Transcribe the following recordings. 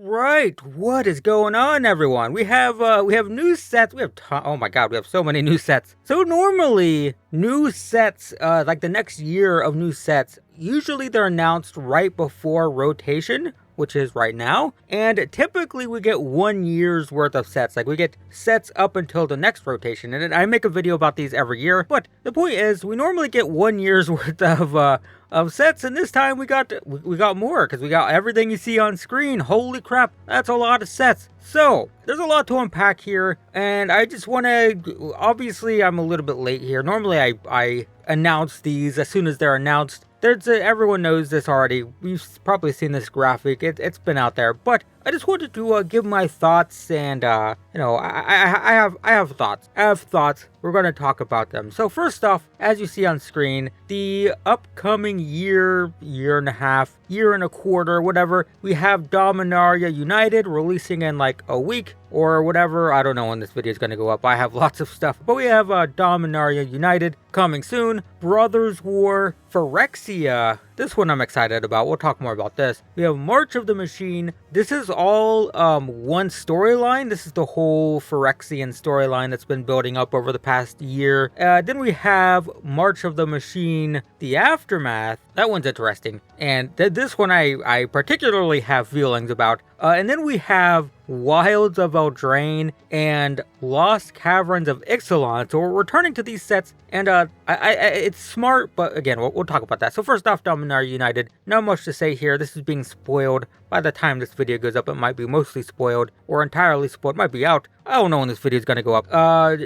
right, what is going on, everyone? We have new sets. Oh my god, we have so many new sets. So normally, new sets, like the next year of new sets, usually they're announced right before rotation, which is right now, and typically we get 1 year's worth of sets. Like, we get sets up until the next rotation, and I make a video about these every year, but the point is, we normally get 1 year's worth of sets, and this time we got more, because we got everything you see on screen. Holy crap, that's a lot of sets. So, there's a lot to unpack here, and I just want to, obviously I'm a little bit late here. Normally I announce these as soon as they're announced. Everyone knows this already. We've probably seen this graphic. It's been out there, but I just wanted to give my thoughts, and I have thoughts. I have thoughts. We're going to talk about them. So first off, as you see on screen, the upcoming year and a half, year and a quarter, whatever, we have Dominaria United releasing in like a week or whatever. I don't know when this video is going to go up. I have lots of stuff, but we have Dominaria United coming soon. Brothers War, Phyrexia. This one I'm excited about. We'll talk more about this. We have March of the Machine. This is all one storyline. This is the whole Phyrexian storyline that's been building up over the past year. Then we have March of the Machine, The Aftermath. That one's interesting. And this one I particularly have feelings about. And then we have Wilds of Eldraine and Lost Caverns of Ixalan. So we're returning to these sets, and it's smart, but again, we'll talk about that. So first off, Dominaria United, not much to say here. This is being spoiled. By the time this video goes up, it might be mostly spoiled, or entirely spoiled. It might be out. I don't know when this video is going to go up.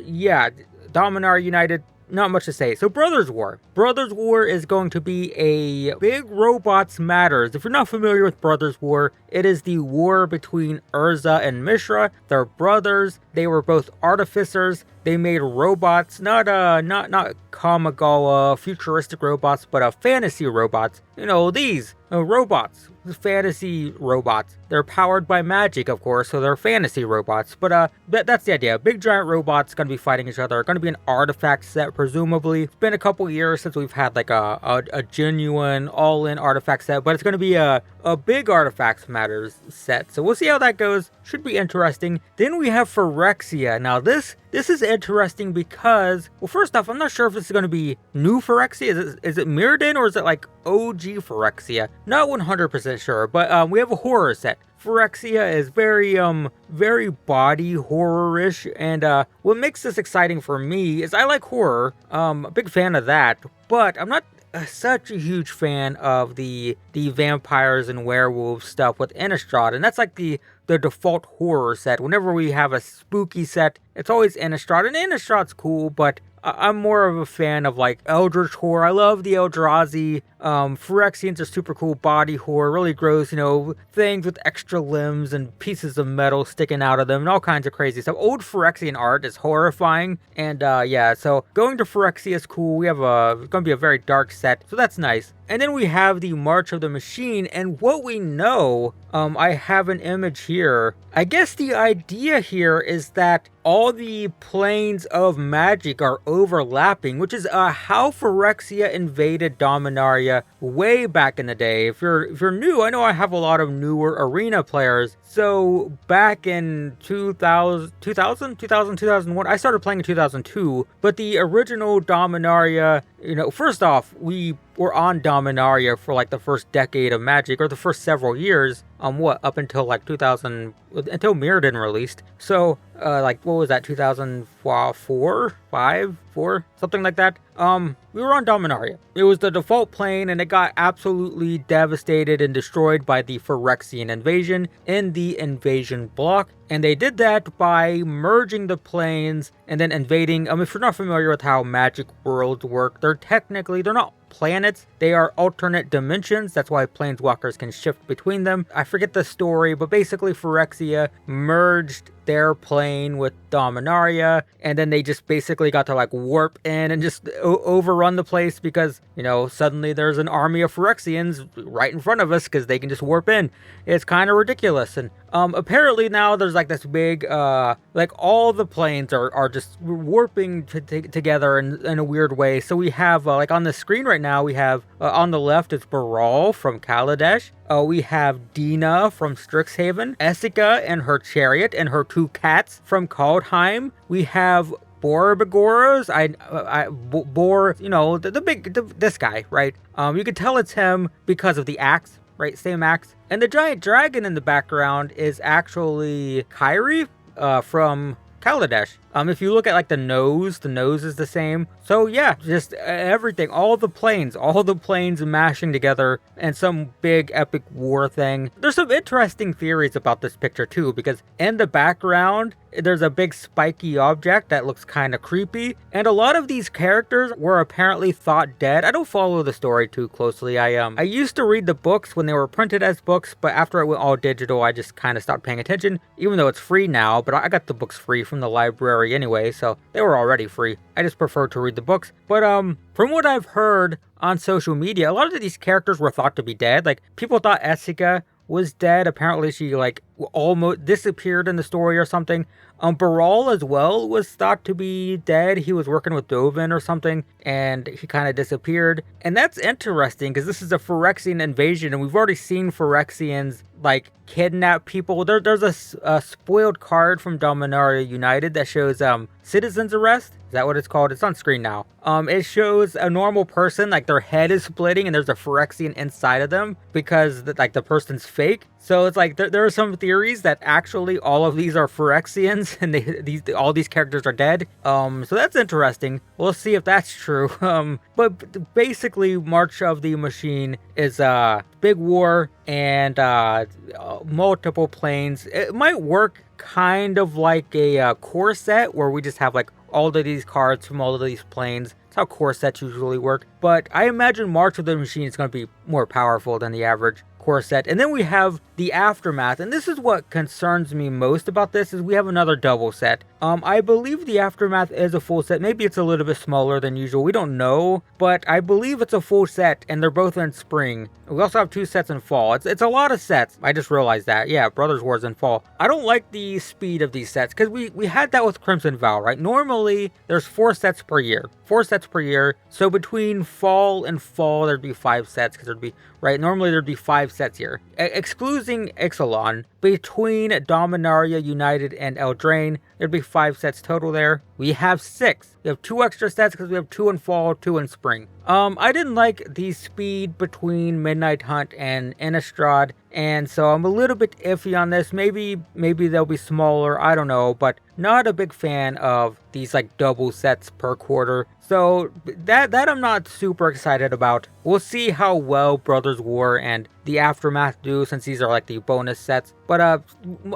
Yeah, Dominaria United, not much to say. So Brothers War. Brothers War is going to be a Big Robots Matters. If you're not familiar with Brothers War, it is the war between Urza and Mishra. They're brothers. They were both artificers. They made robots, not Kamigawa futuristic robots, but fantasy robots. You know, these robots, fantasy robots. They're powered by magic, of course, so they're fantasy robots. But that's the idea. Big giant robots gonna be fighting each other. Gonna be an artifact set, presumably. It's been a couple years since we've had like a genuine all-in artifact set, but it's gonna be a big Artifacts Matters set. So we'll see how that goes. Should be interesting. Then we have Phyrexia. Now this is interesting because, well, first off, I'm not sure if this is going to be new Phyrexia. Is it mirrored in, or is it like OG Phyrexia? Not 100% sure, but we have a horror set. Phyrexia is very body horror-ish, and what makes this exciting for me is I like horror. A big fan of that, but I'm not such a huge fan of the vampires and werewolves stuff with Innistrad, and that's like the default horror set. Whenever we have a spooky set, it's always Innistrad, and Innistrad's cool, but I'm more of a fan of like Eldritch horror. I love the Eldrazi. Phyrexians are super cool body horror, really gross, you know, things with extra limbs and pieces of metal sticking out of them and all kinds of crazy stuff. Old Phyrexian art is horrifying, and yeah, so going to Phyrexia is cool. We have it's going to be a very dark set, so that's nice. And then we have the March of the Machine, and what we know, I have an image here. I guess the idea here is that all the planes of magic are overlapping, which is how Phyrexia invaded Dominaria way back in the day. If you're new, I know I have a lot of newer arena players. So back in 2001, I started playing in 2002, but the original Dominaria, you know, first off, we were on Dominaria for like the first decade of Magic, or the first several years, up until like 2000, until Mirrodin released. So, like, what was that, 2004, 5, 4, something like that? We were on Dominaria. It was the default plane, and it got absolutely devastated and destroyed by the Phyrexian invasion in the invasion block. And they did that by merging the planes and then invading. If you're not familiar with how Magic worlds work, they're not planets, they are alternate dimensions. That's why planeswalkers can shift between them. I forget the story, but basically Phyrexia merged their plane with Dominaria, and then they just basically got to like warp in and just overrun the place because, you know, suddenly there's an army of Phyrexians right in front of us because they can just warp in. It's kind of ridiculous. And apparently now there's like this big, like all the planes are just warping together in a weird way. So we have, like on the screen right now, we have, on the left is Baral from Kaladesh. We have Dina from Strixhaven, Essica and her chariot and her 2 cats from Kaldheim. We have Borbigoras, Bor, you know, this guy, right? You can tell it's him because of the axe, right? Same axe. And the giant dragon in the background is actually Kyrie, from Kaladesh. If you look at like the nose is the same. So yeah, just everything, all the planes mashing together and some big epic war thing. There's some interesting theories about this picture too, because in the background, there's a big spiky object that looks kind of creepy. And a lot of these characters were apparently thought dead. I don't follow the story too closely. I used to read the books when they were printed as books, but after it went all digital, I just kind of stopped paying attention, even though it's free now. But I got the books free from the library anyway, so they were already free. I just prefer to read the books. But from what I've heard on social media, a lot of these characters were thought to be dead. Like, people thought Essica was dead. Apparently she like almost disappeared in the story or something. Baral as well was thought to be dead. He was working with Dovin or something, and he kind of disappeared. And that's interesting because this is a Phyrexian invasion, and we've already seen Phyrexians like kidnap people. There's a spoiled card from Dominaria United that shows citizens arrest. Is that what it's called? It's on screen now. It shows a normal person, like their head is splitting and there's a Phyrexian inside of them because the person's fake. So it's like there are some theories that actually all of these are Phyrexians and all these characters are dead. So that's interesting. We'll see if that's true. But basically, March of the Machine is a big war and multiple planes. It might work kind of like a core set where we just have like all of these cards from all of these planes. That's how core sets usually work. But I imagine March of the Machine is going to be more powerful than the average core set. And then we have the Aftermath, and this is what concerns me most about this, is we have another double set. I believe the Aftermath is a full set. Maybe it's a little bit smaller than usual. We don't know, but I believe it's a full set, and they're both in spring. We also have 2 sets in fall. It's a lot of sets. I just realized that. Yeah, Brothers Wars in fall. I don't like the speed of these sets, because we had that with Crimson Vow, right? Normally, there's 4 sets per year. 4 sets per year. So between fall and fall, there'd be 5 sets, because there'd be, right? Normally, there'd be 5 sets here. Excluding Ixalan, between Dominaria United and Eldraine, there'd be 5 sets total there. We have 6. We have 2 extra sets because we have 2 in fall, 2 in spring. I didn't like the speed between Midnight Hunt and Innistrad, and so I'm a little bit iffy on this. Maybe they'll be smaller, I don't know, but not a big fan of these like double sets per quarter. So that I'm not super excited about. We'll see how well Brothers War and the Aftermath do, since these are like the bonus sets. But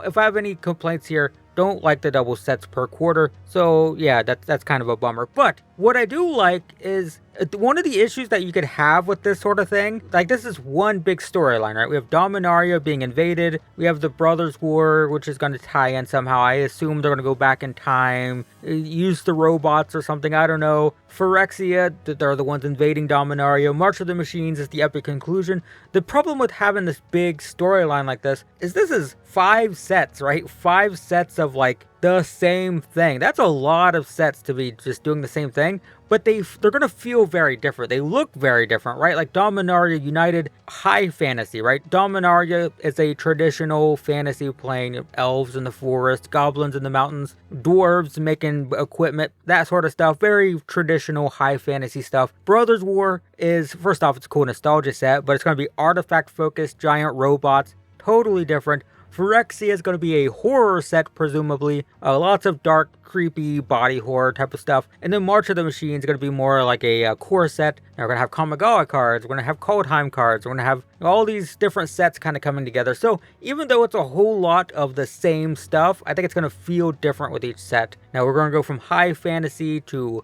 if I have any complaints here, don't like the double sets per quarter. So yeah, that's kind of a bummer. But what I do like is one of the issues that you could have with this sort of thing, like this is one big storyline, right? We have Dominaria being invaded. We have the Brothers War, which is going to tie in somehow. I assume they're going to go back in time, use the robots or something. I don't know. Phyrexia, they're the ones invading Dominaria. March of the Machines is the epic conclusion. The problem with having this big storyline like this is 5 sets, right? 5 sets of like the same thing. That's a lot of sets to be just doing the same thing, but they're going to feel very different. They look very different, right? Like Dominaria United, high fantasy, right? Dominaria is a traditional fantasy playing elves in the forest, goblins in the mountains, dwarves making equipment, that sort of stuff. Very traditional high fantasy stuff. Brothers War is, first off, it's a cool nostalgia set, but it's going to be artifact focused, giant robots, totally different. Phyrexia is going to be a horror set, presumably. Lots of dark, creepy body horror type of stuff. And then March of the Machine is going to be more like a core set. Now we're going to have Kamigawa cards. We're going to have Kaldheim cards. We're going to have all these different sets kind of coming together. So even though it's a whole lot of the same stuff, I think it's going to feel different with each set. Now we're going to go from high fantasy to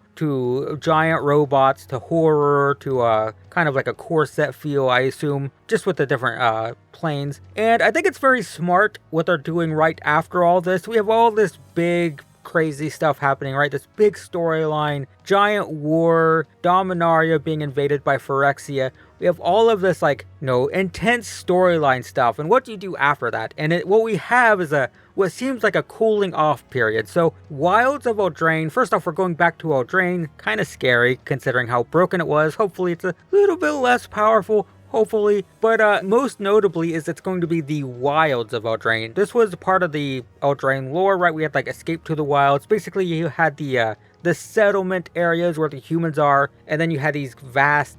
giant robots to horror to kind of like a core set feel, I assume, just with the different planes. And I think it's very smart what they're doing right after all this. We have all this big crazy stuff happening, right? This big storyline, giant war, Dominaria being invaded by Phyrexia. We have all of this like, intense storyline stuff. And what do you do after that? And what we have is what seems like a cooling off period. So Wilds of Eldraine, first off, we're going back to Eldraine, kind of scary considering how broken it was. Hopefully it's a little bit less powerful. hopefully. But most notably is it's going to be the wilds of Eldraine. This was part of the Eldraine lore, right? We had like Escape to the Wilds. Basically, you had the settlement areas where the humans are, and then you had these vast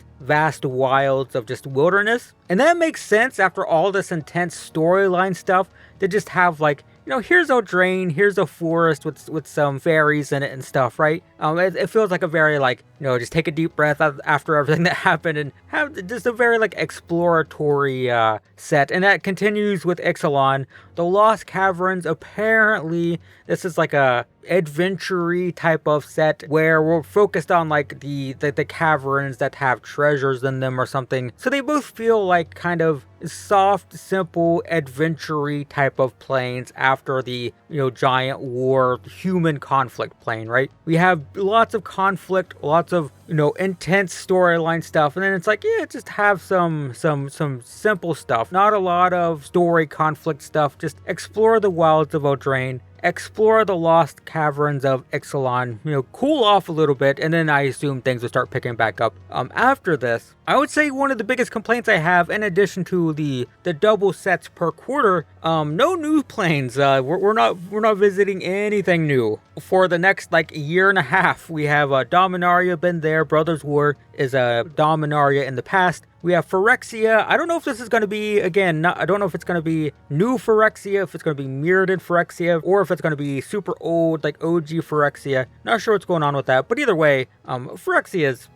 wilds of just wilderness. And that makes sense after all this intense storyline stuff to just have like, here's Eldraine, here's a forest with some fairies in it and stuff, right? It feels like a very like, just take a deep breath after everything that happened and have just a very like exploratory set. And that continues with Ixalan. The Lost Caverns, apparently this is like a adventure-y type of set where we're focused on like the caverns that have treasures in them or something. So they both feel like kind of soft, simple, adventure-y type of planes after the, giant war, human conflict plane, right? We have lots of conflict, lots of, intense storyline stuff, and then it's like, yeah, just have some simple stuff. Not a lot of story conflict stuff, just explore the wilds of Eldraine, explore the lost caverns of Ixalan, cool off a little bit, and then I assume things will start picking back up. After this, I would say one of the biggest complaints I have, in addition to the double sets per quarter, no new planes. We're not visiting anything new for the next like year and a half. We have Dominaria been there. Brothers War is a Dominaria in the past. We have Phyrexia. I don't know if this is going to be, again, I don't know if it's going to be new Phyrexia, if it's going to be mirrored in Phyrexia, or if it's going to be super old, like OG Phyrexia. Not sure what's going on with that. But either way, Phyrexia is,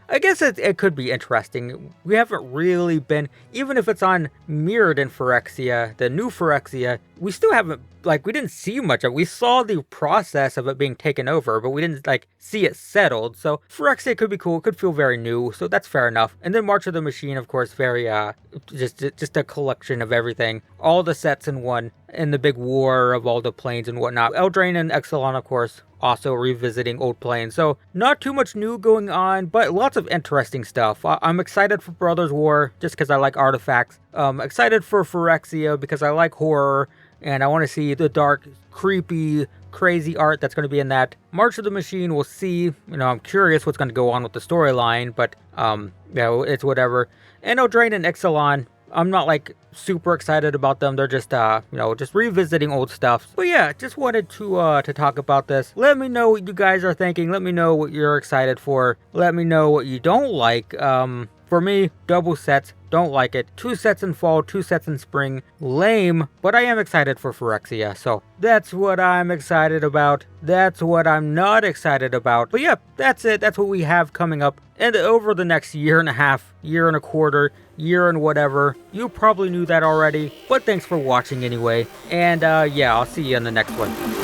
I guess it could be interesting. We haven't really been, even if it's on mirrored in Phyrexia, the new Phyrexia, we still haven't, we didn't see much of it. We saw the process of it being taken over, but we didn't, see it settled. So Phyrexia could be cool. It could feel very new. So that's fair enough. And then March of the Machine, of course, very, just a collection of everything. All the sets in one, in the big war of all the planes and whatnot. Eldraine and Ixalan, of course, also revisiting old planes. So not too much new going on, but lots of interesting stuff. I'm excited for Brothers War just because I like artifacts. Excited for Phyrexia because I like horror and I want to see the dark, creepy, crazy art that's going to be in that. March of the Machine, we'll see. I'm curious what's going to go on with the storyline, but it's whatever. And Eldraine and Ixalan, I'm not super excited about them. They're just just revisiting old stuff. But yeah, just wanted to talk about this. Let me know what you guys are thinking. Let me know what you're excited for. Let me know what you don't like. For me, double sets, don't like it. 2 sets in fall, 2 sets in spring, lame, but I am excited for Phyrexia, so that's what I'm excited about. That's what I'm not excited about. But yeah, that's it. That's what we have coming up. And over the next year and a half, year and a quarter, year and whatever. You probably knew that already, but thanks for watching anyway. And yeah, I'll see you in the next one.